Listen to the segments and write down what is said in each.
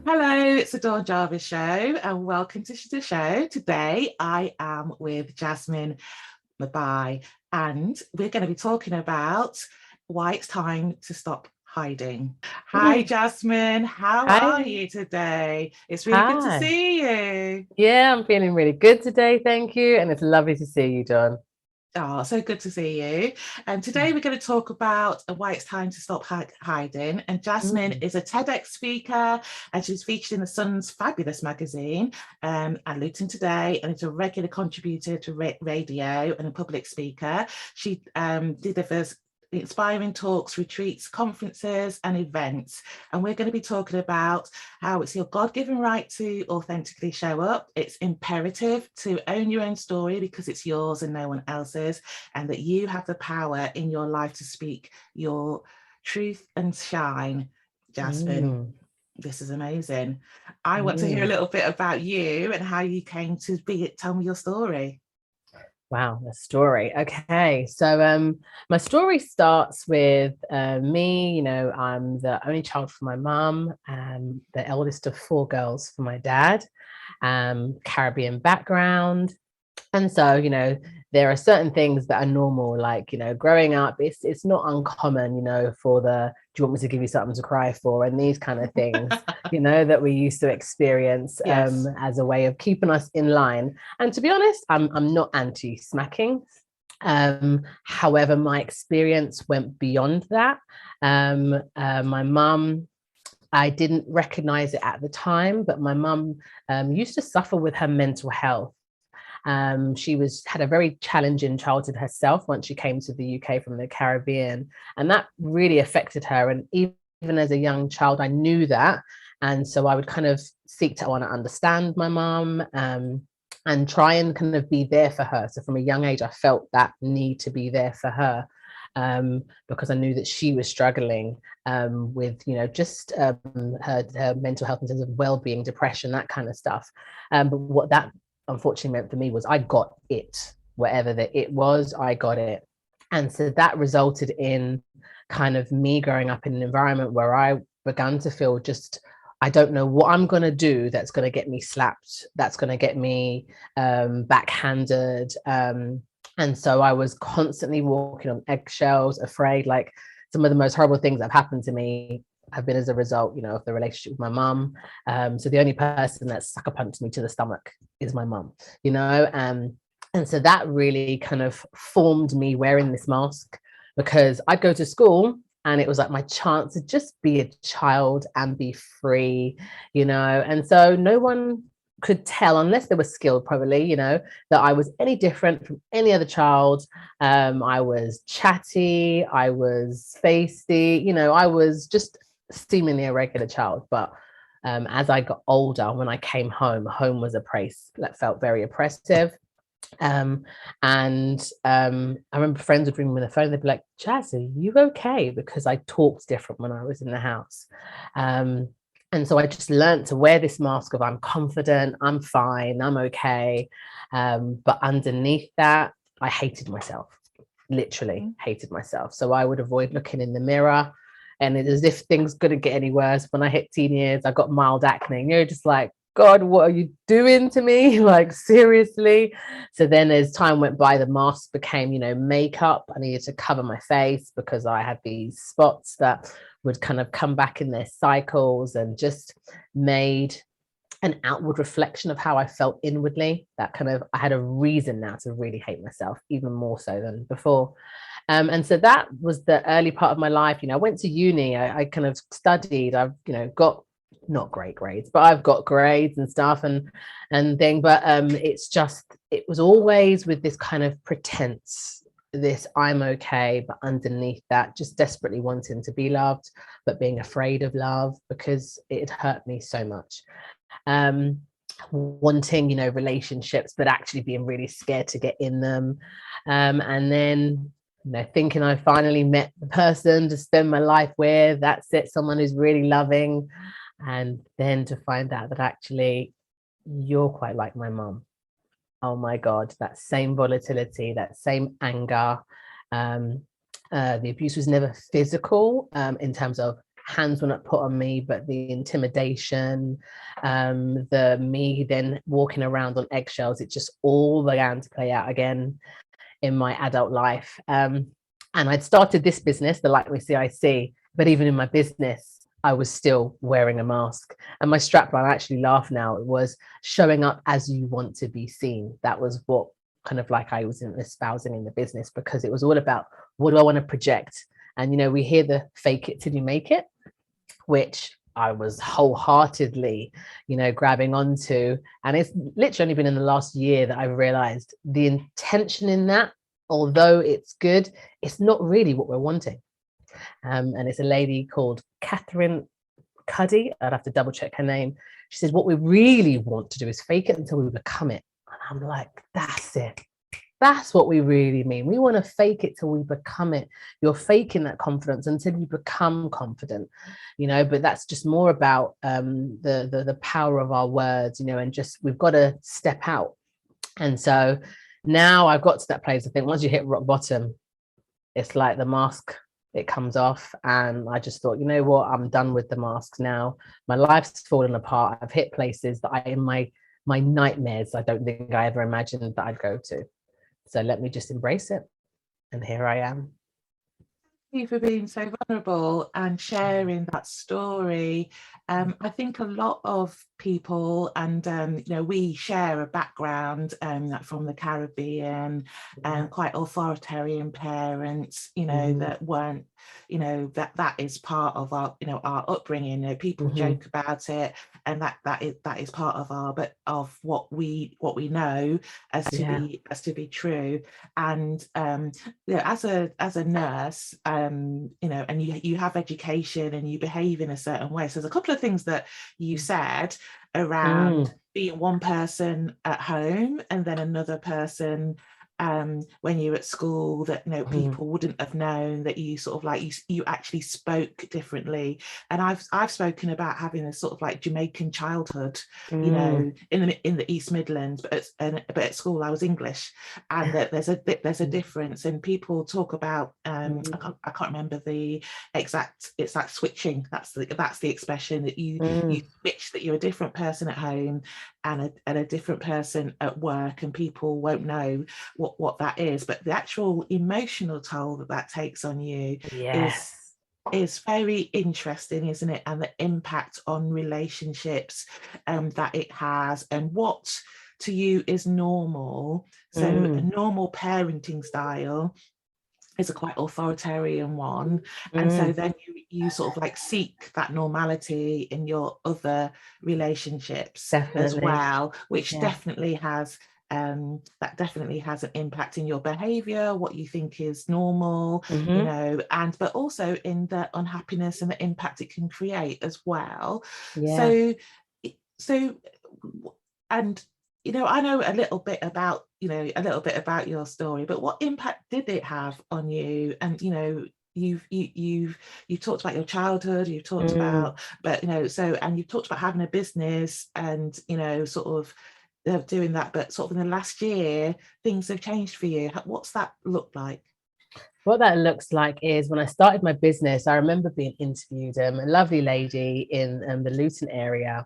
Hello, it's the Dawn Jarvis Show, and welcome to the show. Today, I am with Jasmine Mbye, and we're going to be talking about why it's time to stop hiding. Hi, Jasmine. How are you today? It's really good to see you. Yeah, I'm feeling really good today. Thank you. And it's lovely to see you, Dawn. Oh, so good to see you. And today we're going to talk about why it's time to stop hiding. And Jasmine is a TEDx speaker, and she's featured in the Sun's fabulous magazine and Luton Today, and is a regular contributor to radio and a public speaker. She delivers inspiring talks, retreats, conferences, and events. And we're going to be talking about how it's your God-given right to authentically show up. It's imperative to own your own story because it's yours and no one else's, and that you have the power in your life to speak your truth and shine. Jasmine, this is amazing. I want to hear a little bit about you and how you came to tell me your story. Wow, the story. Okay, so my story starts with me. I'm the only child for my mum, the eldest of 4 girls for my dad, Caribbean background. And so, there are certain things that are normal, like, growing up, it's not uncommon, for do you want me to give you something to cry for? And these kind of things, that we used to experience as a way of keeping us in line. And to be honest, I'm not anti-smacking. However, my experience went beyond that. My mum, I didn't recognize it at the time, but my mum used to suffer with her mental health. She had a very challenging childhood herself once she came to the UK from the Caribbean, and that really affected her. And even as a young child, I knew that. And so I would kind of seek to want to understand my mum and try and kind of be there for her. So from a young age, I felt that need to be there for her because I knew that she was struggling with, just her mental health in terms of well-being, depression, that kind of stuff. But what that unfortunately meant for me was I got it, whatever that it was, I got it. And so that resulted in kind of me growing up in an environment where I began to feel just, I don't know what I'm going to do that's going to get me slapped, that's going to get me backhanded. And so I was constantly walking on eggshells, afraid. Like, some of the most horrible things that have happened to me have been as a result, of the relationship with my mum. So the only person that sucker punched me to the stomach is my mum, and so that really kind of formed me wearing this mask, because I'd go to school and it was like my chance to just be a child and be free, and so no one could tell, unless they were skilled probably, that I was any different from any other child. I was chatty, I was feisty, I was just seemingly a regular child. But as I got older, when I came home was a place that felt very oppressive. And I remember friends would ring me on the phone, they'd be like, Jazz, are you okay? Because I talked different when I was in the house. And so I just learned to wear this mask of I'm confident, I'm fine, I'm okay. But underneath that, I hated myself, literally hated myself. So I would avoid looking in the mirror. And it's as if things couldn't get any worse. When I hit teen years, I got mild acne. And you're just like, God, what are you doing to me? Like, seriously? So then as time went by, the mask became, makeup. I needed to cover my face because I had these spots that would kind of come back in their cycles, and just made an outward reflection of how I felt inwardly. That kind of, I had a reason now to really hate myself, even more so than before. And so that was the early part of my life. I went to uni, I kind of studied, I've, got not great grades, but I've got grades and stuff and thing. But it was always with this kind of pretense, this I'm okay, but underneath that, just desperately wanting to be loved, but being afraid of love because it had hurt me so much. Wanting, relationships, but actually being really scared to get in them. And then, thinking I finally met the person to spend my life with, that's it, someone who's really loving. And then to find out that actually you're quite like my mum. Oh my God, that same volatility, that same anger. The abuse was never physical, in terms of hands were not put on me, but the intimidation, the me then walking around on eggshells, it just all began to play out again in my adult life. And I'd started this business, the Like Me CIC, but even in my business, I was still wearing a mask. And my strapline, I actually laugh now, it was showing up as you want to be seen. That was what kind of like I was espousing in the business, because it was all about, what do I want to project? And, you know, we hear the fake it till you make it, which I was wholeheartedly, you know, grabbing onto. And it's literally only been in the last year that I've realized the intention in that, although it's good, it's not really what we're wanting. And it's a lady called Catherine Cuddy. I'd have to double check her name. She says, what we really want to do is fake it until we become it. And I'm like, that's it. That's what we really mean. We want to fake it till we become it. You're faking that confidence until you become confident, you know, but that's just more about the power of our words, you know, and just, we've got to step out. And so now I've got to that place. I think once you hit rock bottom, it's like the mask, it comes off. And I just thought, you know what, I'm done with the masks now. My life's fallen apart. I've hit places that in my nightmares, I don't think I ever imagined that I'd go to. So let me just embrace it. And here I am. Thank you for being so vulnerable and sharing that story. I think a lot of people, and you know, we share a background from the Caribbean, and quite authoritarian parents, you know, that weren't, you know, that is part of our, you know, our upbringing. You know, people joke about it, and that is part of our, but of what we know as to be true. And you know, as a nurse, you know, and you have education and you behave in a certain way. So there's a couple of things that you said around being one person at home and then another person when you're at school, that, you know, people wouldn't have known that you sort of like you actually spoke differently. And I've spoken about having a sort of like Jamaican childhood, you know, in the East Midlands, but at school I was English, and that there's a difference. And people talk about I can't remember the exact, it's like switching, that's the expression, that you switch, that you're a different person at home and a different person at work, and people won't know what that is, but the actual emotional toll that takes on you is very interesting, isn't it? And the impact on relationships that it has, and what to you is normal. So a normal parenting style is a quite authoritarian one, and so then you sort of like seek that normality in your other relationships as well, which definitely has an impact in your behavior, what you think is normal, you know, and but also in the unhappiness and the impact it can create as well. So and you know, I know a little bit about your story, but what impact did it have on you? And you know, you've talked about your childhood, you've talked about, but you know, so, and you've talked about having a business, and you know, sort of doing that, but sort of in the last year things have changed for you. What's that look like? What that looks like is, when I started my business, I remember being interviewed, a lovely lady in the Luton area.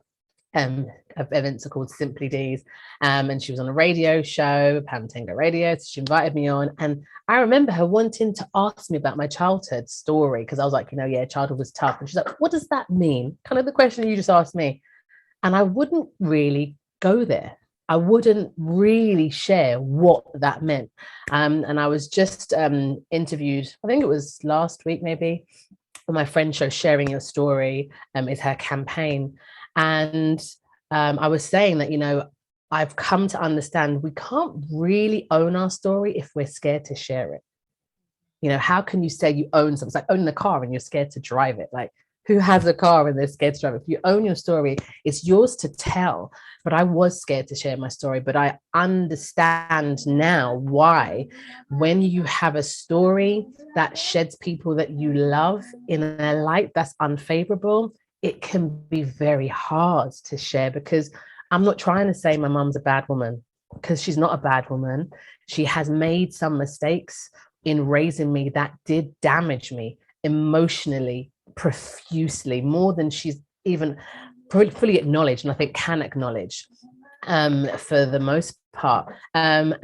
Events are called Simply D's, and she was on a radio show, Pantango Radio, so she invited me on, and I remember her wanting to ask me about my childhood story, because I was like, you know, yeah, childhood was tough, and she's like, what does that mean? Kind of the question you just asked me. And I wouldn't really go there. I wouldn't really share what that meant. And I was just interviewed, I think it was last week maybe, on my friend's show, Sharing Your Story is her campaign. And I was saying that, you know, I've come to understand we can't really own our story if we're scared to share it. You know, how can you say you own something? It's like owning a car and you're scared to drive it. Like, who has a car and they're scared to drive it? If you own your story, it's yours to tell. But I was scared to share my story, but I understand now why. When you have a story that sheds people that you love in a light that's unfavorable, it can be very hard to share, because I'm not trying to say my mum's a bad woman, because she's not a bad woman. She has made some mistakes, in raising me that did damage me emotionally, profusely, more than she's even fully acknowledged, and I think can acknowledge, for the most part. And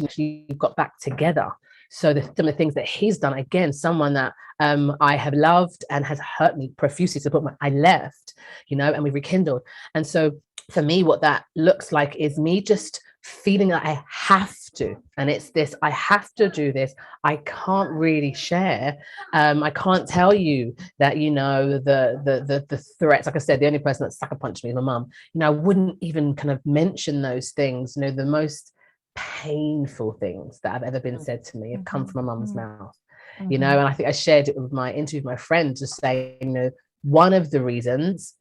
she got back together. So some of the things that he's done, again, someone that I have loved and has hurt me profusely to the point where I left, and we rekindled. And so for me, what that looks like is me just feeling that I have to, and it's this, I have to do this. I can't really share. I can't tell you that, the threats, like I said, the only person that sucker punched me is my mum. I wouldn't even kind of mention those things. The most painful things that have ever been said to me have come from my mum's mouth, and I think I shared it with my interview with my friend, just saying, one of the reasons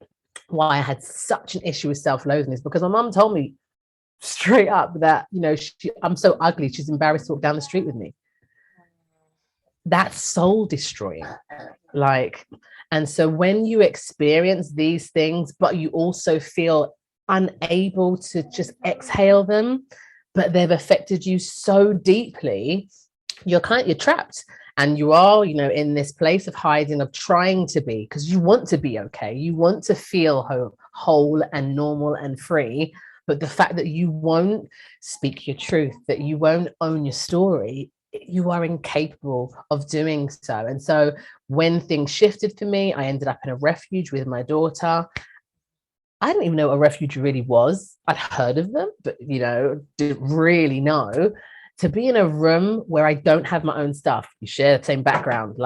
why I had such an issue with self-loathing is because my mum told me straight up that, I'm so ugly, she's embarrassed to walk down the street with me. That's soul destroying. And so when you experience these things, but you also feel unable to just exhale them, but they've affected you so deeply, you're trapped, and you are, in this place of hiding, of trying to be, because you want to be okay, you want to feel whole and normal and free. But the fact that you won't speak your truth, that you won't own your story, you are incapable of doing so. And so when things shifted for me, I ended up in a refuge with my daughter. I didn't even know what a refuge really was. I'd heard of them, but, didn't really know. To be in a room where I don't have my own stuff, you share the same background,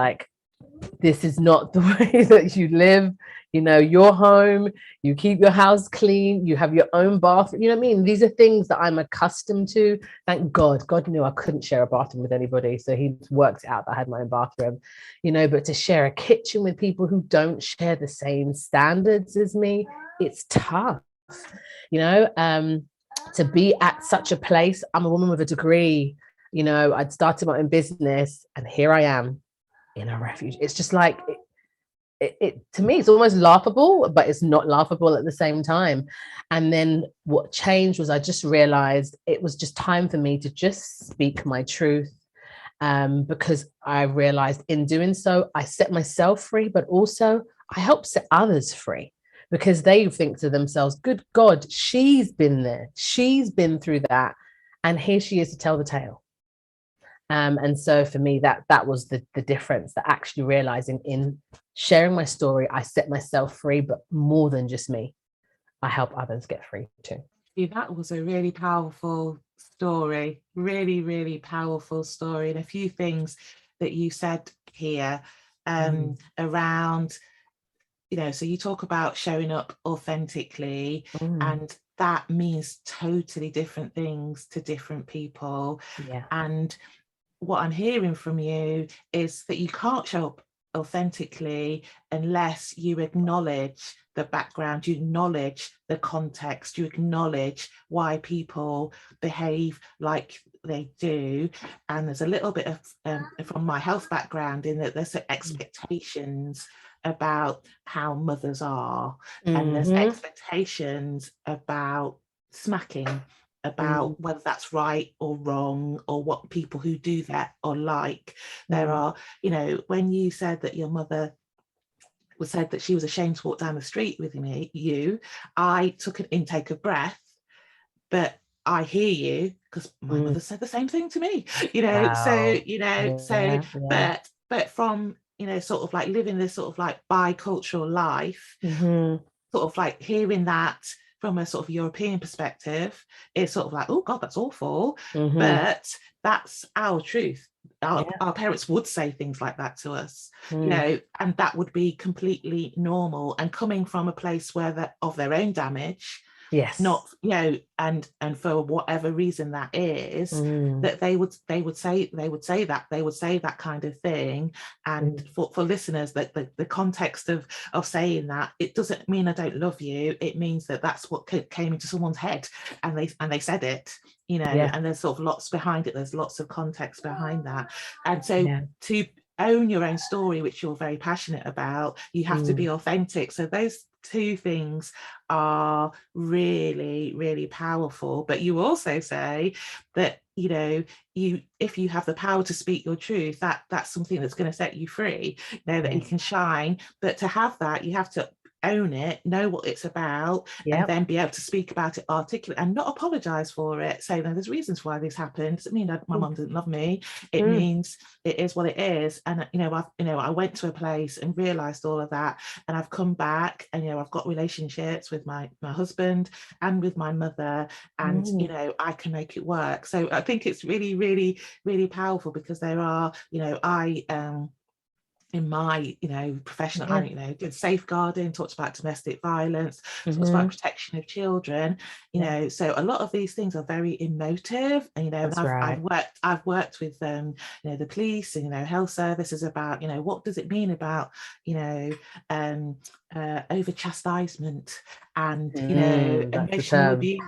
this is not the way that you live. Your home, you keep your house clean, you have your own bathroom. You know what I mean? These are things that I'm accustomed to. Thank God. God knew I couldn't share a bathroom with anybody, so he worked out that I had my own bathroom. But to share a kitchen with people who don't share the same standards as me, it's tough. To be at such a place. I'm a woman with a degree. I'd started my own business, and here I am in a refuge. It's just like, it to me, it's almost laughable, but it's not laughable at the same time. And then what changed was I just realized it was just time for me to just speak my truth, because I realized in doing so, I set myself free, but also I help set others free, because they think to themselves, good God, she's been there, she's been through that, and here she is to tell the tale. And so for me, that was the difference, that actually realizing in sharing my story, I set myself free, but more than just me, I help others get free too. That was a really powerful story, really, really powerful story. And a few things that you said here around, so you talk about showing up authentically, and that means totally different things to different people. Yeah. And what I'm hearing from you is that you can't show up authentically unless you acknowledge the background, you acknowledge the context, you acknowledge why people behave like they do. And there's a little bit of from my health background, in that there's expectations about how mothers are, and there's expectations about smacking, about whether that's right or wrong, or what people who do that are like. There are, when you said that your mother said that she was ashamed to walk down the street with I took an intake of breath, but I hear you, because my mother said the same thing to me, Wow. so but from sort of like living this sort of like bicultural life, sort of like hearing that from a sort of European perspective, it's sort of like, oh God, that's awful. But that's our truth. Our parents would say things like that to us, and that would be completely normal. And coming from a place where of their own damage, not and for whatever reason that is, that they would say that kind of thing. And for listeners, that the context of saying that, it doesn't mean I don't love you. It means that that's what came into someone's head, and they said it, and there's sort of lots behind it. There's lots of context behind that. And so to own your own story, which you're very passionate about, you have to be authentic. So those two things are really, really powerful. But you also say that, you know, if you have the power to speak your truth, that's something that's going to set you free, you know, that you can shine. But to have that, you have to own it, know what it's about, and then be able to speak about it, articulate, and not apologize for it. Say, no, there's reasons why this happened. Doesn't mean that my mum didn't love me. It means it is what it is. And I went to a place and realized all of that, and I've come back, and I've got relationships with my husband and with my mother, and I can make it work. So I think it's really, really, really powerful, because there are, in my professional, did safeguarding, talked about domestic violence, talked about protection of children, so a lot of these things are very emotive, and I've worked with the police and health services about what does it mean about over chastisement and emotional abuse,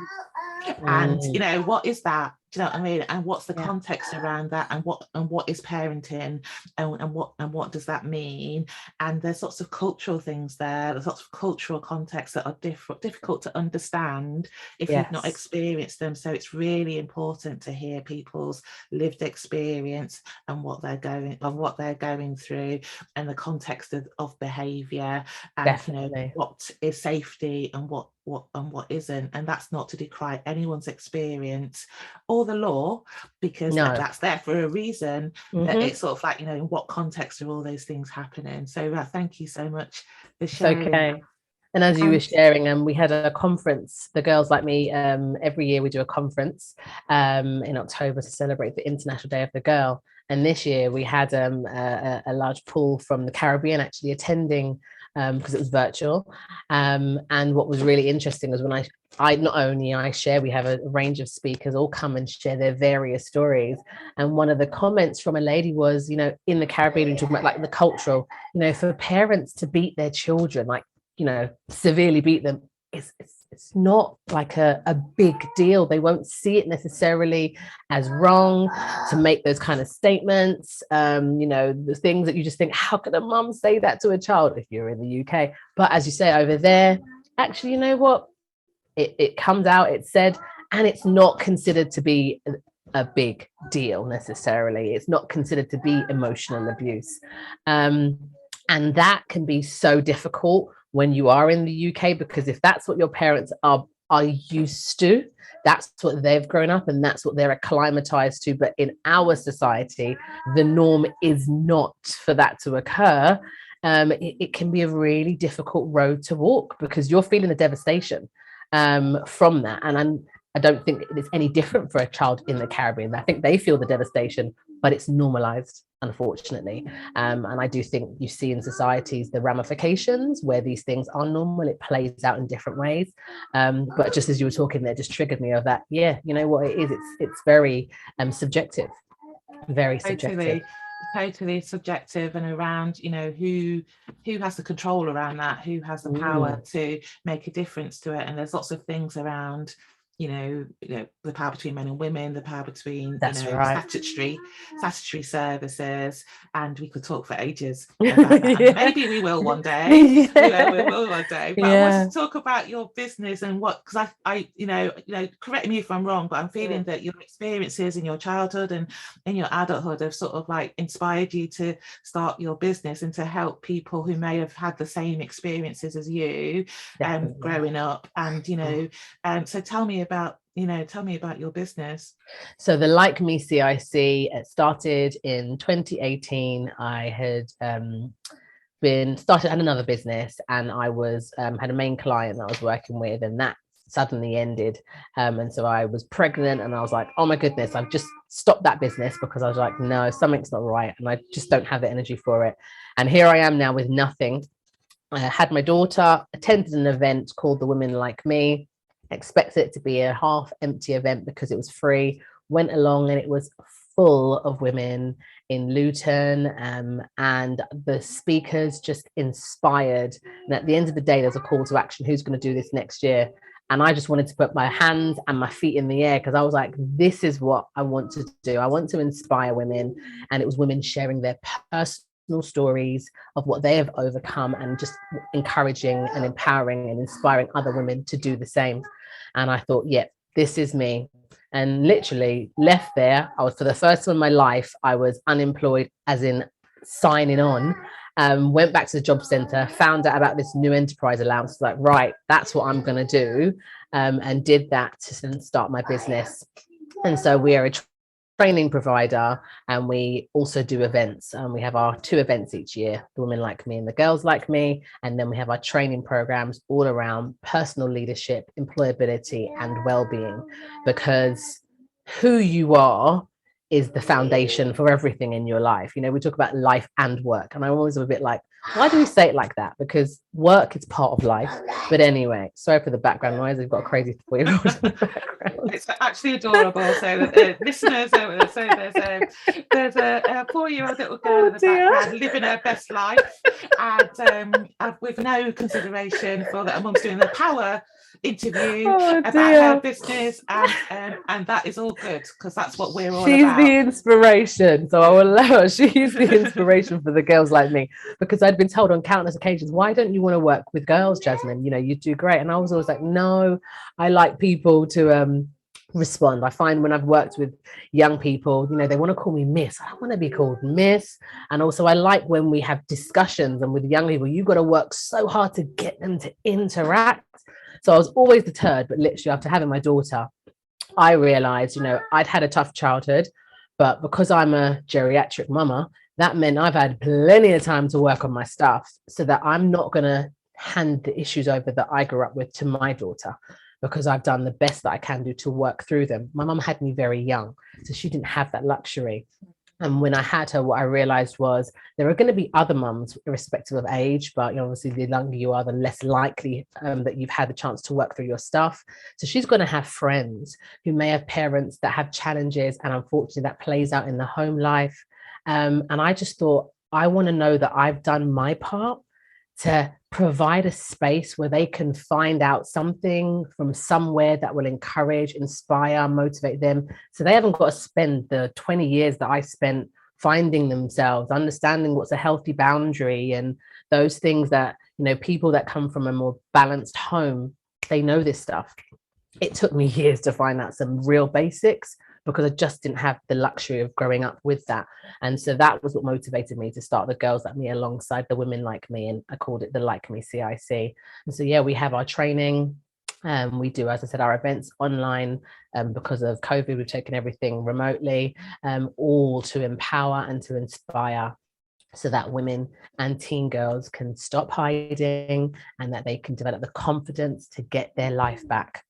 and what is that? Do you know what I mean? And what's the context around that? And what is parenting? And what does that mean? And there's lots of cultural things there. There's lots of cultural contexts that are difficult to understand if you've not experienced them. So it's really important to hear people's lived experience and what they're going through, and the context of behaviour, and what is safety and what isn't. And that's not to decry anyone's experience or the law, because that's there for a reason. That it's sort of like, in what context are all those things happening. So thank you so much for sharing. And as you were sharing, we had a conference, the Girls Like Me, every year we do a conference in October to celebrate the International Day of the Girl. And this year we had a large pool from the Caribbean actually attending, because it was virtual. And what was really interesting was when I not only I share, we have a range of speakers all come and share their various stories. And one of the comments from a lady was, in the Caribbean, we're talking about like the cultural, for parents to beat their children, like, severely beat them, it's not like a big deal. They won't see it necessarily as wrong to make those kind of statements. The things that you just think, how could a mum say that to a child if you're in the UK? But as you say, over there, actually, you know what? It comes out, it's said, and it's not considered to be a big deal necessarily. It's not considered to be emotional abuse. And that can be so difficult when you are in the UK, because if that's what your parents are used to, that's what they've grown up and that's what they're acclimatized to. But in our society, the norm is not for that to occur. It can be a really difficult road to walk, because you're feeling the devastation from that. And I don't think it's any different for a child in the Caribbean. I think they feel the devastation, but it's normalized, unfortunately. And I do think you see in societies the ramifications where these things are normal. It plays out in different ways. But just as you were talking there, just triggered me of that. Yeah, you know what it is? It's very subjective, very subjective. Totally subjective, and around who has the control around that, who has the power to make a difference to it. And there's lots of things around the power between men and women, the power between statutory services, and we could talk for ages about that. Maybe we will one day. We will one day. But I want to talk about your business and because I correct me if I'm wrong, but I'm feeling that your experiences in your childhood and in your adulthood have sort of like inspired you to start your business and to help people who may have had the same experiences as you growing up. And so tell me about your business. So the Like Me CIC, it started in 2018. I had had another business, and I was had a main client that I was working with, and that suddenly ended. And so I was pregnant, and I was like, oh my goodness, I've just stopped that business, because I was like, no, something's not right, and I just don't have the energy for it. And here I am now with nothing. I had my daughter, attended an event called the Women Like Me, expected it to be a half empty event because it was free, went along and it was full of women in Luton, and the speakers just inspired. And at the end of the day, there's a call to action: who's going to do this next year? And I just wanted to put my hands and my feet in the air, because I was like, this is what I want to do. I want to inspire women. And it was women sharing their personal personal stories of what they have overcome, and just encouraging and empowering and inspiring other women to do the same. And I thought, yeah, this is me. And literally left there. I was, for the first time in my life, I was unemployed, as in signing on. Went back to the job centre, found out about this new enterprise allowance, like, right, that's what I'm going to do, and did that to start my business. And so we are a training provider, and we also do events. We have our 2 events each year, the Women Like Me and the Girls Like Me. And then we have our training programs all around personal leadership, employability, and well-being, because who you are is the foundation for everything in your life. You know, we talk about life and work, and I'm always a bit like, why do we say it like that? Because work is part of life. But anyway, sorry for the background noise. We've got a crazy 4-year-old in the background. It's actually adorable. So listeners, so there's a 4-year-old little girl in the background living her best life, and with no consideration for that, mum's doing the power interview about her business, and that is all good, because that's what we're all She's about. the inspiration, so I will allow her. She's the inspiration for the girls like me, because I'd been told on countless occasions, why don't you want to work with girls, Jasmine? You know, you do great. And I was always like, no, I like people to respond. I find when I've worked with young people, you know, they want to call me Miss. I don't want to be called Miss. And also I like when we have discussions, and with young people, you've got to work so hard to get them to interact. So I was always deterred, but literally after having my daughter, I realized, you know, I'd had a tough childhood, but because I'm a geriatric mama, that meant I've had plenty of time to work on my stuff, so that I'm not going to hand the issues over that I grew up with to my daughter, because I've done the best that I can do to work through them. My mum had me very young, so she didn't have that luxury. And when I had her, what I realized was there are going to be other mums, irrespective of age, but obviously the younger you are, the less likely that you've had the chance to work through your stuff. So she's going to have friends who may have parents that have challenges, and unfortunately that plays out in the home life. And I just thought, I want to know that I've done my part to provide a space where they can find out something from somewhere that will encourage, inspire, motivate them. So they haven't got to spend the 20 years that I spent finding themselves, understanding what's a healthy boundary, and those things that, you know, people that come from a more balanced home, they know this stuff. It took me years to find out some real basics, because I just didn't have the luxury of growing up with that. And so that was what motivated me to start the Girls Like Me alongside the Women Like Me, and I called it the Like Me CIC. And so, yeah, we have our training. We do, as I said, our events online. Because of COVID, we've taken everything remotely, all to empower and to inspire, so that women and teen girls can stop hiding, and that they can develop the confidence to get their life back,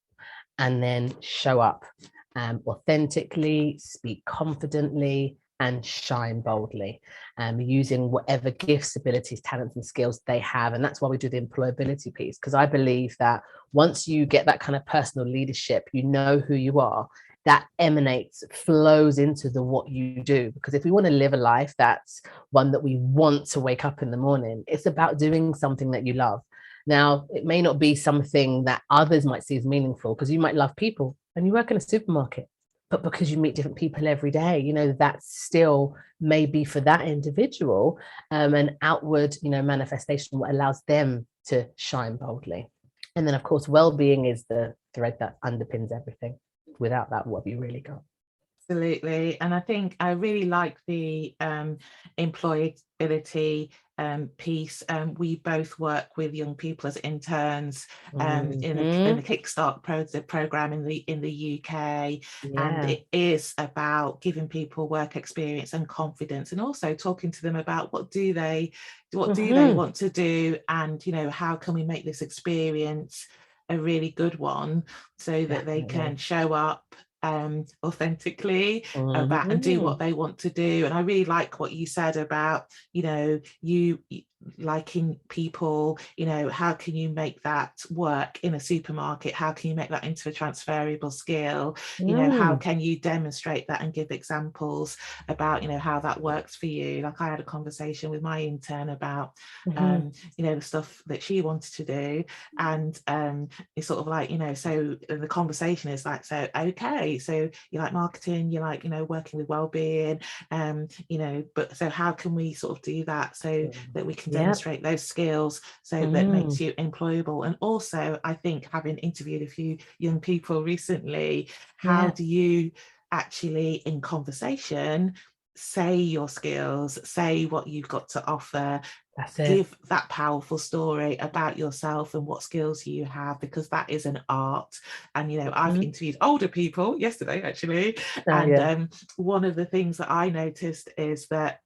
and then show up authentically, speak confidently, and shine boldly, using whatever gifts, abilities, talents, and skills they have. And that's why we do the employability piece, because I believe that once you get that kind of personal leadership, you know who you are, that emanates, flows into the what you do. Because if we want to live a life that's one that we want to wake up in the morning, it's about doing something that you love. Now, it may not be something that others might see as meaningful, because you might love people and you work in a supermarket, but because you meet different people every day, you know, that still may be for that individual an outward, you know, manifestation, what allows them to shine boldly. And then, of course, well-being is the thread that underpins everything. Without that, what have you really got? Absolutely. And I think I really like the employability piece. We both work with young people as interns in the Kickstart program in the UK. And it is about giving people work experience and confidence, and also talking to them about what do they want to do, and, you know, how can we make this experience a really good one, so that they can show up authentically about and do what they want to do. And I really like what you said about, you know, you liking people, you know, how can you make that work in a supermarket? How can you make that into a transferable skill? You know, how can you demonstrate that and give examples about, you know, how that works for you? Like, I had a conversation with my intern about you know, the stuff that she wanted to do, and it's sort of like, you know, so the conversation is like, so okay, okay, so you like marketing, you like, working with wellbeing, but so how can we sort of do that so that we can demonstrate those skills so that makes you employable? And also, I think, having interviewed a few young people recently, how do you actually, in conversation, say your skills, say what you've got to offer, give that powerful story about yourself and what skills you have, because that is an art. And I've interviewed older people yesterday actually, one of the things that I noticed is that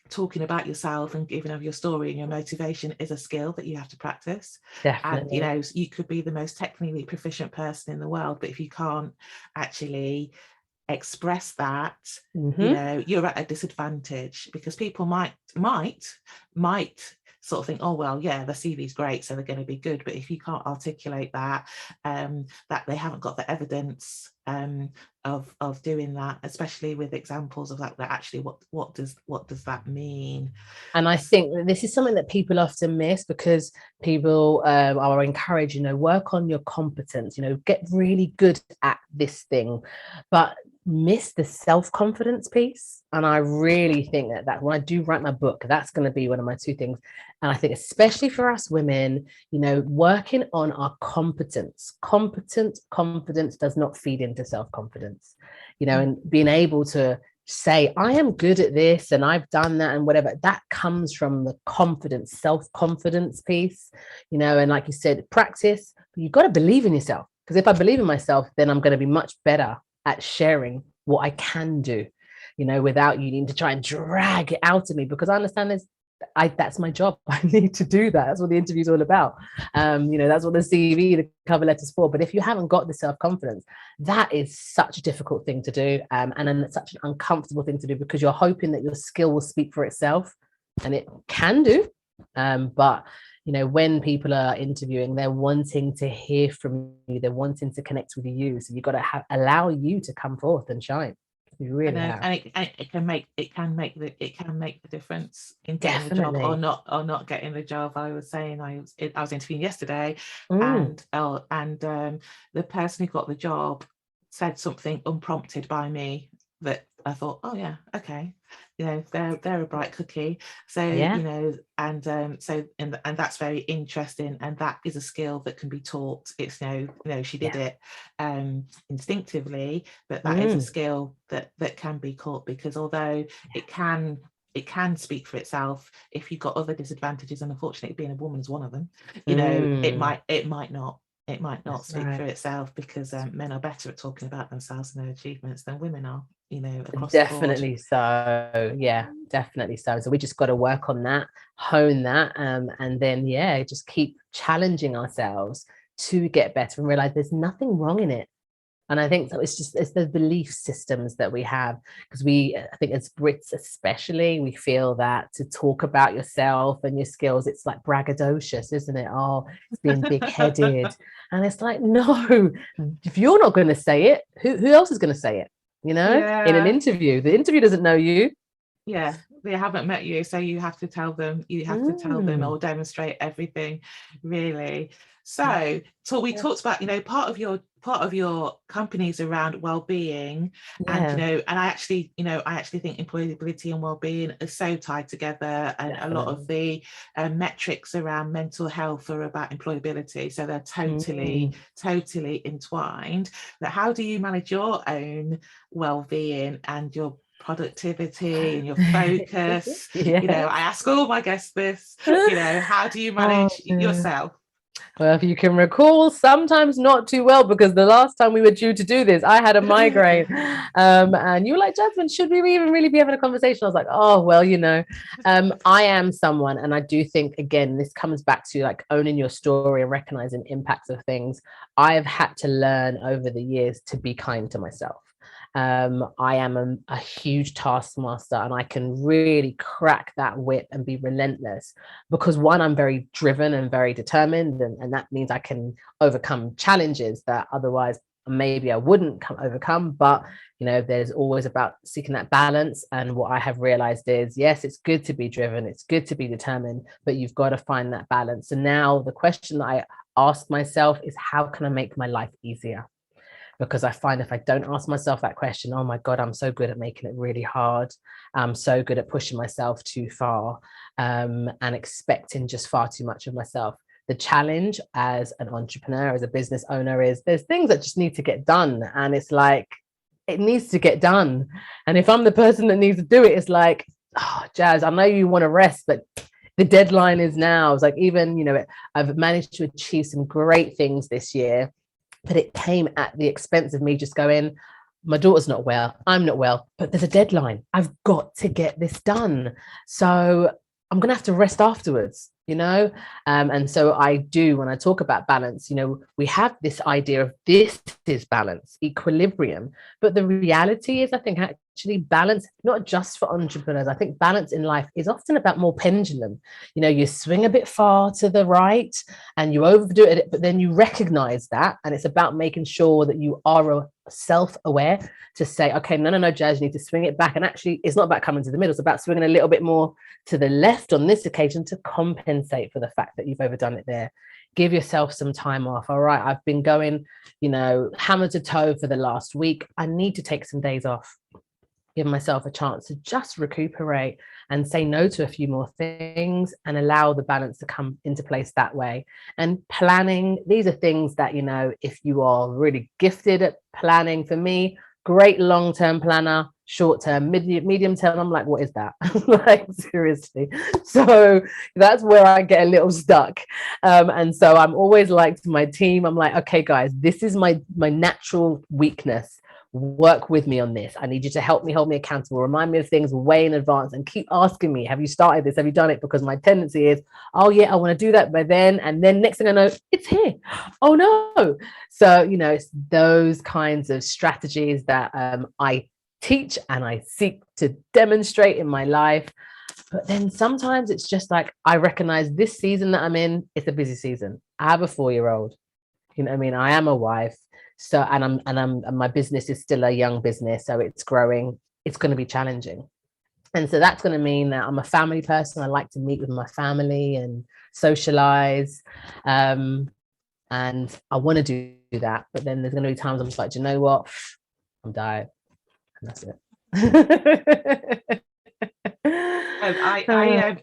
talking about yourself and giving of your story and your motivation is a skill that you have to practice. Definitely. And you could be the most technically proficient person in the world, but if you can't actually express that, you're at a disadvantage, because people might sort of think, oh well, yeah, the CV's great, so they're going to be good, but if you can't articulate that, that they haven't got the evidence of doing that, especially with examples of that actually what does that mean? And I think that this is something that people often miss, because people are encouraged, work on your competence, get really good at this thing, but miss the self-confidence piece. And I really think that when I do write my book, that's going to be one of my two things. And I think especially for us women, working on our confidence does not feed into self-confidence, and being able to say, I am good at this and I've done that and whatever, that comes from the confidence, self-confidence piece, and like you said, practice, but you've got to believe in yourself. Because if I believe in myself, then I'm going to be much better at sharing what I can do, without you needing to try and drag it out of me, because I understand that's my job. I need to do that. That's what the interview is all about. That's what the CV, the cover letter's for. But if you haven't got the self-confidence, that is such a difficult thing to do, and then such an uncomfortable thing to do, because you're hoping that your skill will speak for itself, and it can do. But when people are interviewing, they're wanting to hear from you. They're wanting to connect with you. So you've got to allow you to come forth and shine. You really have. And it can make the difference in getting the job or not getting the job. I was saying I was interviewing yesterday, and the person who got the job said something unprompted by me that I thought, oh yeah, okay, they're a bright cookie. So and that's very interesting, and that is a skill that can be taught. It's she did it instinctively, but that is a skill that can be taught, because although it can speak for itself, if you've got other disadvantages, and unfortunately being a woman is one of them, it might not speak for itself, because men are better at talking about themselves and their achievements than women are, across definitely the board. Definitely so we just got to work on that, hone that, and then just keep challenging ourselves to get better and realize there's nothing wrong in it. And I think it's the belief systems that we have, because I think as Brits especially, we feel that to talk about yourself and your skills, it's like braggadocious, isn't it? Oh, it's being big-headed. And it's like, no, if you're not going to say it, who else is going to say it? In an interview, the interview doesn't know you. Yeah, they haven't met you, so you have to tell them. You have to tell them or demonstrate everything, really. So we talked about, part of your company's around well-being, and and I actually think employability and well-being are so tied together, and a lot of the metrics around mental health are about employability, so they're totally entwined. But how do you manage your own well-being and your productivity and your focus? I ask all my guests this, how do you manage yourself? Well, if you can recall, sometimes not too well, because the last time we were due to do this, I had a migraine, and you were like, Jasmine, should we even really be having a conversation? I was like, oh, well, I am someone, and I do think, again, this comes back to like owning your story and recognizing impacts of things. I've had to learn over the years to be kind to myself. I am a huge taskmaster, and I can really crack that whip and be relentless, because one, I'm very driven and very determined, and that means I can overcome challenges that otherwise maybe I wouldn't overcome. But there's always about seeking that balance. And what I have realized is, yes, it's good to be driven, it's good to be determined, but you've got to find that balance. And now the question that I ask myself is, how can I make my life easier? because I find if I don't ask myself that question, oh my God, I'm so good at making it really hard. I'm so good at pushing myself too far, and expecting just far too much of myself. The challenge as an entrepreneur, as a business owner, is there's things that just need to get done. And it's like, it needs to get done. And if I'm the person that needs to do it, it's like, oh, Jazz, I know you want to rest, but the deadline is now. It's like, even, I've managed to achieve some great things this year, but it came at the expense of me just going, my daughter's not well, I'm not well, but there's a deadline. I've got to get this done. So I'm going to have to rest afterwards, and so I do, when I talk about balance, we have this idea of this is balance, equilibrium, but the reality is, I think actually balance, not just for entrepreneurs, I think balance in life is often about more pendulum. You swing a bit far to the right and you overdo it, but then you recognize that, and it's about making sure that you are self-aware to say, okay, no, Jazz, you need to swing it back. And actually, it's not about coming to the middle, it's about swinging a little bit more to the left on this occasion to compensate for the fact that you've overdone it there. Give yourself some time off. All right, I've been going, hammer to toe for the last week. I need to take some days off. Give myself a chance to just recuperate and say no to a few more things and allow the balance to come into place that way. And planning, these are things that, if you are really gifted at planning, for me, great long-term planner, short-term, medium term, I'm like, what is that? Like, seriously. So that's where I get a little stuck. And so I'm always like to my team, I'm like, okay, guys, this is my natural weakness. Work with me on this. I need you to help me, hold me accountable, remind me of things way in advance, and keep asking me, have you started this? Have you done it? Because my tendency is, oh yeah, I want to do that by then. And then next thing I know, it's here. Oh no. So, it's those kinds of strategies that I teach and I seek to demonstrate in my life. But then sometimes it's just like, I recognize this season that I'm in, it's a busy season. I have a 4-year-old, I am a wife. So, and my business is still a young business, so it's growing. It's going to be challenging. And so that's going to mean that I'm a family person. I like to meet with my family and socialize. And I want to do that. But then there's going to be times I'm just like, do you know what? I'm tired. And that's it.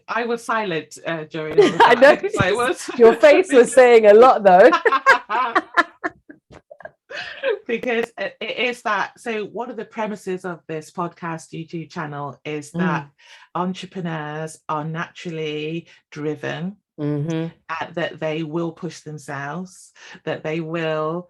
I was silent during all of that. I know. Your face was saying a lot, though. Because it is that. So one of the premises of this podcast YouTube channel is that entrepreneurs are naturally driven, that they will push themselves, that they will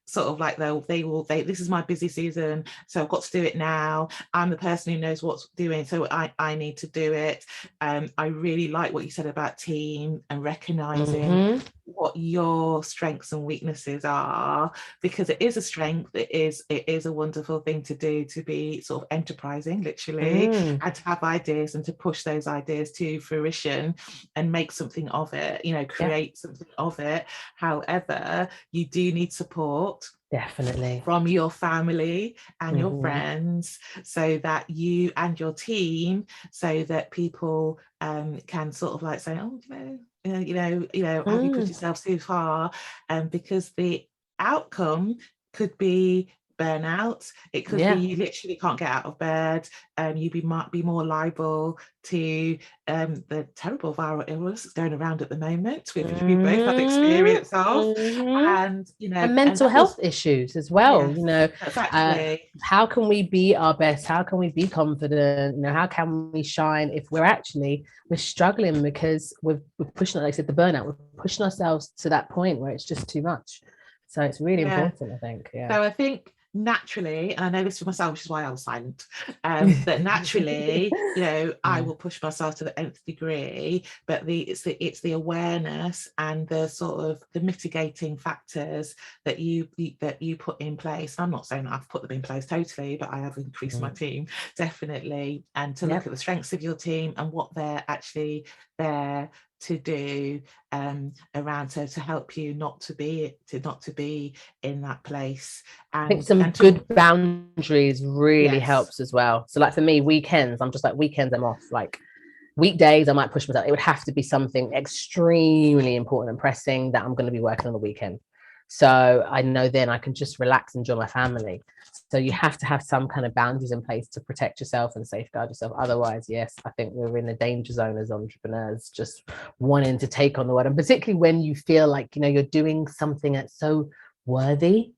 sort of like this is my busy season, so I've got to do it now. I'm the person who knows what's doing, so I need to do it. I really like what you said about team and recognizing what your strengths and weaknesses are, because it is a strength. It is a wonderful thing to do, to be sort of enterprising, literally, and to have ideas and to push those ideas to fruition and make something of it, create something of it. However, you do need support, definitely, from your family and your friends, so that you and your team, so that people can sort of like say, oh, have you pushed yourself too far? Because the outcome could be burnout. It could be you literally can't get out of bed. You might be more liable to the terrible viral illness that's going around at the moment, which we both have experience of, and mental health issues as well. Exactly. How can we be our best? How can we be confident? How can we shine if we're struggling because we're pushing, like I said, the burnout, we're pushing ourselves to that point where it's just too much. So it's really important, I think. So I think naturally, and I know this for myself, which is why I was silent, that naturally, I will push myself to the nth degree, but it's the awareness and the sort of the mitigating factors that you put in place. I'm not saying I've put them in place totally, but I have increased my team, definitely, and to look at the strengths of your team and what they're actually there to do around to help you not to be in that place. And I think some good boundaries really helps as well. So like for me, weekends, I'm just like, weekends I'm off. Like weekdays I might push myself. It would have to be something extremely important and pressing that I'm going to be working on the weekend. So I know then I can just relax and enjoy my family. So you have to have some kind of boundaries in place to protect yourself and safeguard yourself. Otherwise, yes, I think we're in a danger zone as entrepreneurs, just wanting to take on the world. And particularly when you feel like, you know, you're doing something that's so worthy,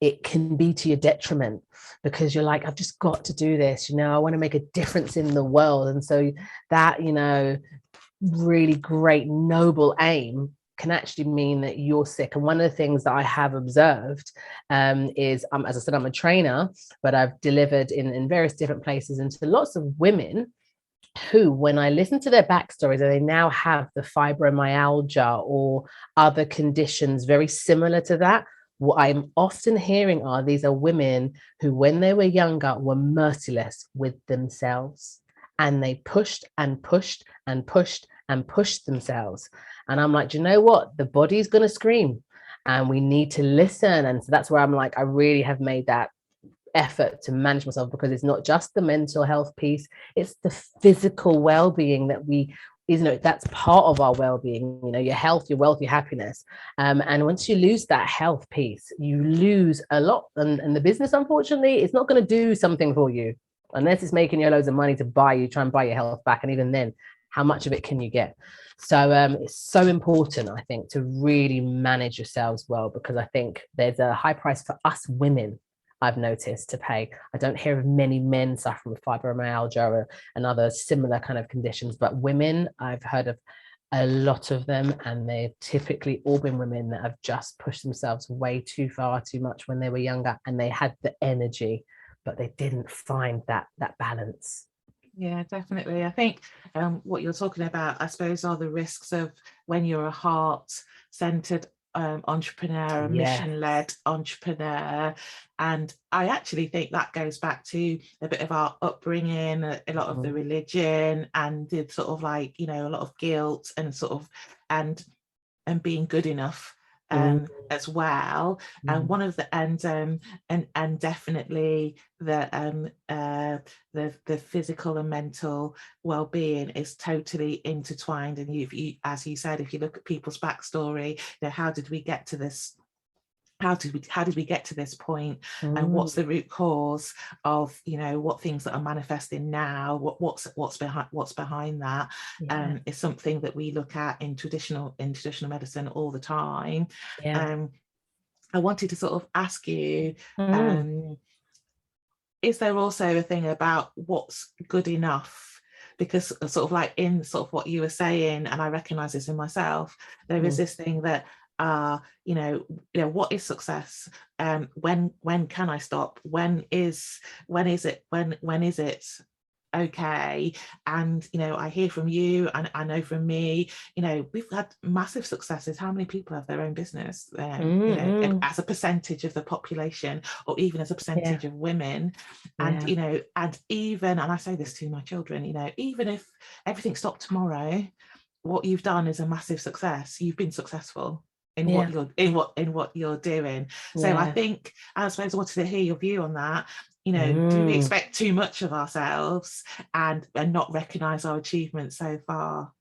it can be to your detriment, because you're like, I've just got to do this, you know, I want to make a difference in the world. And so that, you know, really great, noble aim can actually mean that you're sick. And one of the things that I have observed is, as I said, I'm a trainer, but I've delivered in various different places and to lots of women who, when I listen to their backstories, and they now have the fibromyalgia or other conditions very similar to that, what I'm often hearing are these are women who, when they were younger, were merciless with themselves. And they pushed and pushed and pushed and pushed themselves. And I'm like, do you know what? The body's going to scream and we need to listen. And so that's where I'm like, I really have made that effort to manage myself, because it's not just the mental health piece, it's the physical well-being that we, you know, that's part of our well-being, you know, your health, your wealth, your happiness. And once you lose that health piece, you lose a lot. And the business, unfortunately, it's not going to do something for you unless it's making you loads of money to try and buy your health back. And even then, how much of it can you get? So it's so important, I think, to really manage yourselves well, because I think there's a high price for us women, I've noticed, to pay. I don't hear of many men suffering with fibromyalgia and other similar kind of conditions, but women, I've heard of a lot of them, and they've typically all been women that have just pushed themselves way too far, too much when they were younger, and they had the energy, but they didn't find that balance. Yeah, definitely. I think what you're talking about, I suppose, are the risks of when you're a heart-centered entrepreneur, a mission-led entrepreneur. And I actually think that goes back to a bit of our upbringing, a lot of the religion, and the sort of like, you know, a lot of guilt and sort of and being good enough as well. And one of the and definitely the physical and mental well-being is totally intertwined. And you, as you said, if you look at people's backstory, you know, how did we get to this? How did we get to this point, and what's the root cause of, you know, what things that are manifesting now, what's behind that? Is something that we look at in traditional medicine all the time. I wanted to sort of ask you, is there also a thing about what's good enough? Because sort of like in sort of what you were saying, and I recognize this in myself, there is this thing that you know, what is success? When can I stop? When is it okay? And, you know, I hear from you, and I know from me, you know, we've had massive successes. How many people have their own business, you know, as a percentage of the population, or even as a percentage of women? And, you know, and I say this to my children, you know, even if everything stopped tomorrow, what you've done is a massive success. You've been successful in what you're doing. So I think, I suppose I wanted to hear your view on that. You know, do we expect too much of ourselves and not recognize our achievements so far?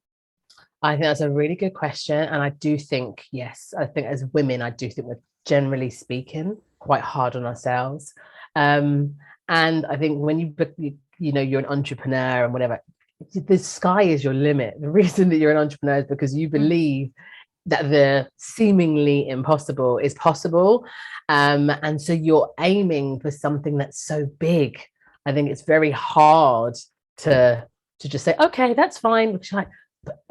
I think that's a really good question. And I do think, yes, I think as women, I do think we're, generally speaking, quite hard on ourselves. And I think when you know, you're an entrepreneur and whatever, the sky is your limit. The reason that you're an entrepreneur is because you believe that the seemingly impossible is possible. And so you're aiming for something that's so big. I think it's very hard to just say, okay, that's fine. Because you're like,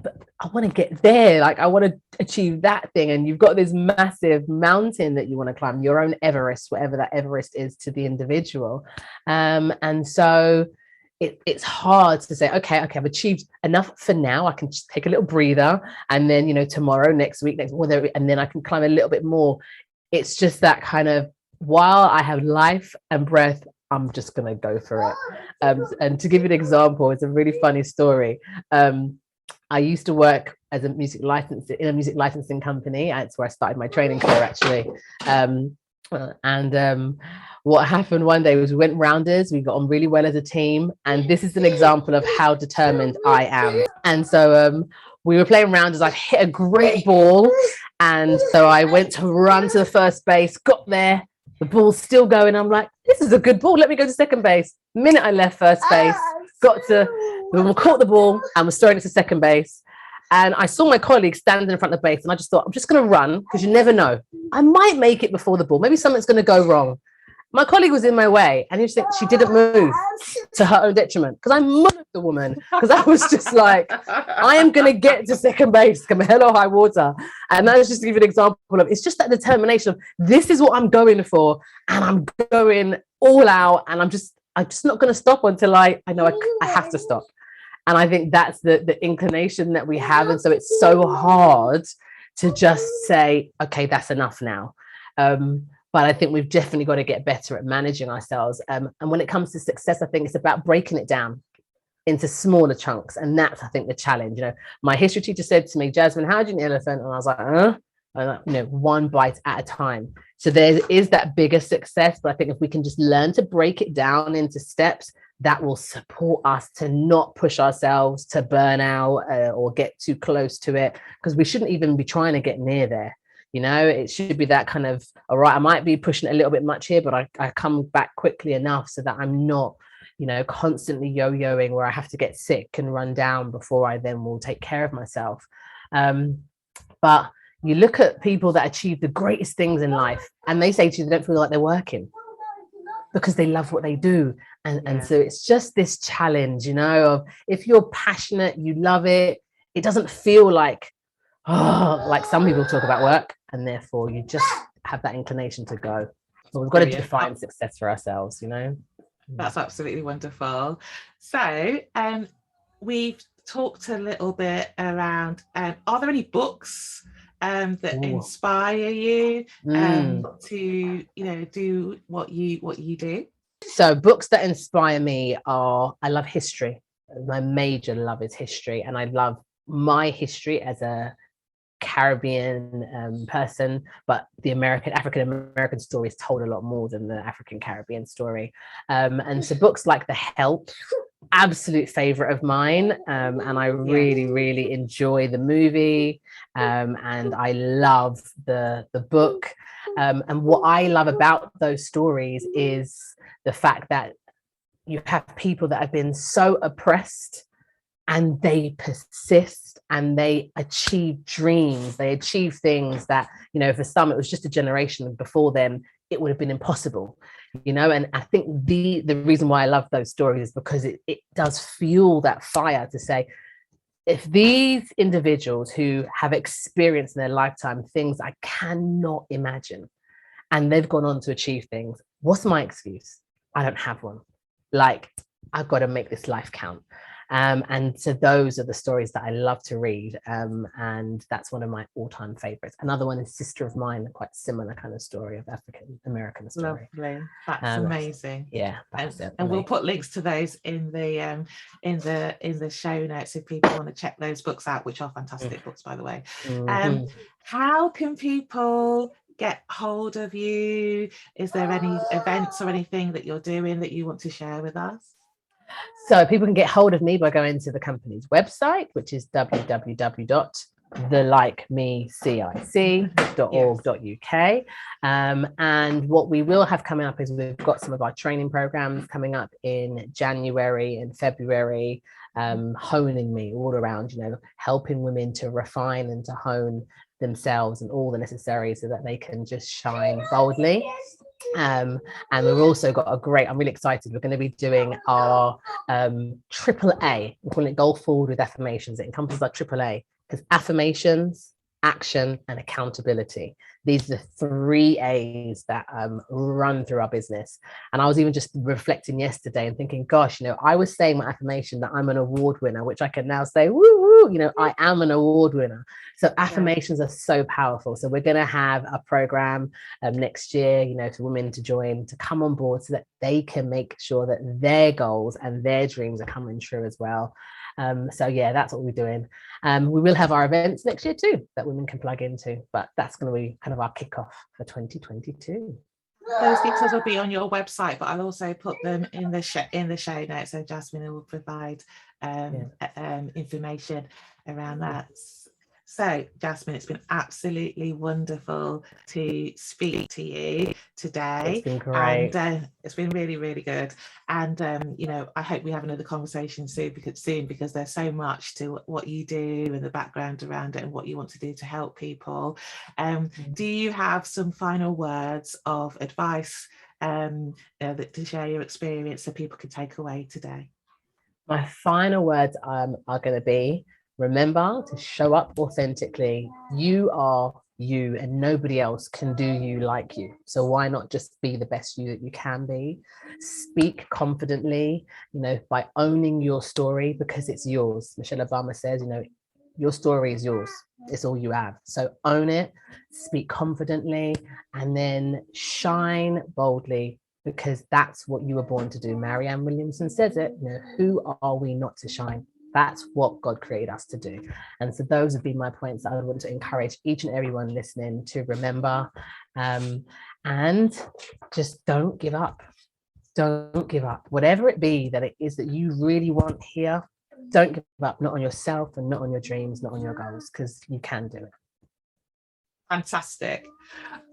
but I want to get there. Like, I want to achieve that thing. And you've got this massive mountain that you want to climb, your own Everest, whatever that Everest is to the individual. And so it's hard to say, okay, I've achieved enough for now. I can just take a little breather, and then, you know, tomorrow, next week, and then I can climb a little bit more. It's just that kind of, while I have life and breath, I'm just going to go for it. And to give you an example, it's a really funny story. I used to work as a music licensing company. That's where I started my training career, actually. What happened one day was we went rounders, we got on really well as a team, and this is an example of how determined I am. And so we were playing rounders. I hit a great ball. And so I went to run to the first base, got there, the ball's still going. I'm like, this is a good ball. Let me go to second base. The minute I left first base, caught the ball and was throwing it to second base. And I saw my colleague standing in front of the base, and I just thought, I'm just going to run, because you never know. I might make it before the ball. Maybe something's going to go wrong. My colleague was in my way, and she didn't move to her own detriment, because I mothered the woman, because I was just like, I am going to get to second base, come hell or high water. And that was just to give you an example of, it's just that determination of, this is what I'm going for, and I'm going all out, and I'm just not going to stop until I know I have to stop. And I think that's the inclination that we have. And so it's so hard to just say, okay, that's enough now. But I think we've definitely got to get better at managing ourselves. And when it comes to success, I think it's about breaking it down into smaller chunks. And that's, I think, the challenge. You know, my history teacher said to me, Jasmine, how do you eat an elephant? And I was like, And, one bite at a time. So there is that bigger success. But I think if we can just learn to break it down into steps, that will support us to not push ourselves to burn out or get too close to it, because we shouldn't even be trying to get near there. You know, it should be that kind of, all right, I might be pushing it a little bit much here, but I come back quickly enough so that I'm not, constantly yo-yoing where I have to get sick and run down before I then will take care of myself. But you look at people that achieve the greatest things in life, and they say to you they don't feel like they're working because they love what they do. And so it's just this challenge, of if you're passionate, you love it, it doesn't feel like some people talk about work, and therefore you just have that inclination to go. So we've got to define success for ourselves, That's absolutely wonderful. So we've talked a little bit around, are there any books that inspire you to do what you do? So books that inspire me are, I love history. My major love is history, and I love my history as a Caribbean person, but the African American story is told a lot more than the African Caribbean story. And so books like The Help, absolute favorite of mine, and I really enjoy the movie, and I love the book. And what I love about those stories is the fact that you have people that have been so oppressed, and they persist, and they achieve dreams, they achieve things that, for some it was just a generation before them it would have been impossible, and I think the reason why I love those stories is because it does fuel that fire to say, if these individuals who have experienced in their lifetime things I cannot imagine, and they've gone on to achieve things, what's my excuse? I don't have one. Like, I've got to make this life count. And so those are the stories that I love to read, and that's one of my all-time favorites. Another one is Sister of Mine, quite similar kind of story of African American story. Lovely, that's amazing. Yeah, and we'll put links to those in the show notes if people want to check those books out, which are fantastic books, by the way. How can people get hold of you? Is there any events or anything that you're doing that you want to share with us? So people can get hold of me by going to the company's website, which is www.thelikemecic.org.uk. And what we will have coming up is we've got some of our training programs coming up in January and February, honing me all around, helping women to refine and to hone themselves and all the necessaries so that they can just shine boldly. And we've also got I'm really excited, we're going to be doing our AAA, we're calling it Goal Forward with Affirmations. It encompasses our AAA, because affirmations, action, and accountability. These are the 3 A's that run through our business. And I was even just reflecting yesterday and thinking, gosh, I was saying my affirmation that I'm an award winner, which I can now say, woo woo, I am an award winner. So affirmations are so powerful. So we're going to have a program next year, for women to join, to come on board so that they can make sure that their goals and their dreams are coming true as well. So that's what we're doing. We will have our events next year too that women can plug into, but that's going to be kind of our kickoff for 2022. Those details will be on your website, but I'll also put them in the show notes, so Jasmine will provide information. around that. So, Jasmine, it's been absolutely wonderful to speak to you today. It's been great. And it's been really, really good. And, you know, I hope we have another conversation soon because there's so much to what you do and the background around it and what you want to do to help people. Do you have some final words of advice to share your experience so people can take away today? My final words are going to be, remember to show up authentically. You are you and nobody else can do you like you. So why not just be the best you that you can be? Speak confidently, you know, by owning your story because it's yours. Michelle Obama says, you know, your story is yours. It's all you have. So own it, speak confidently, and then shine boldly, because that's what you were born to do. Marianne Williamson says it, you know, who are we not to shine? That's what God created us to do. And so those would be my points that I would want to encourage each and everyone listening to remember. And just don't give up. Don't give up. Whatever it be that it is that you really want here, don't give up, not on yourself and not on your dreams, not on your goals, because you can do it. Fantastic.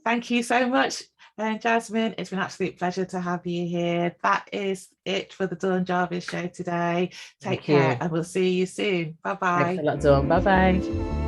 Thank you so much, Jasmine. It's been an absolute pleasure to have you here. That is it for the Dawn Jarvis show today. Take care and we'll see you soon. Bye-bye. Thanks a lot, Dawn. Bye-bye.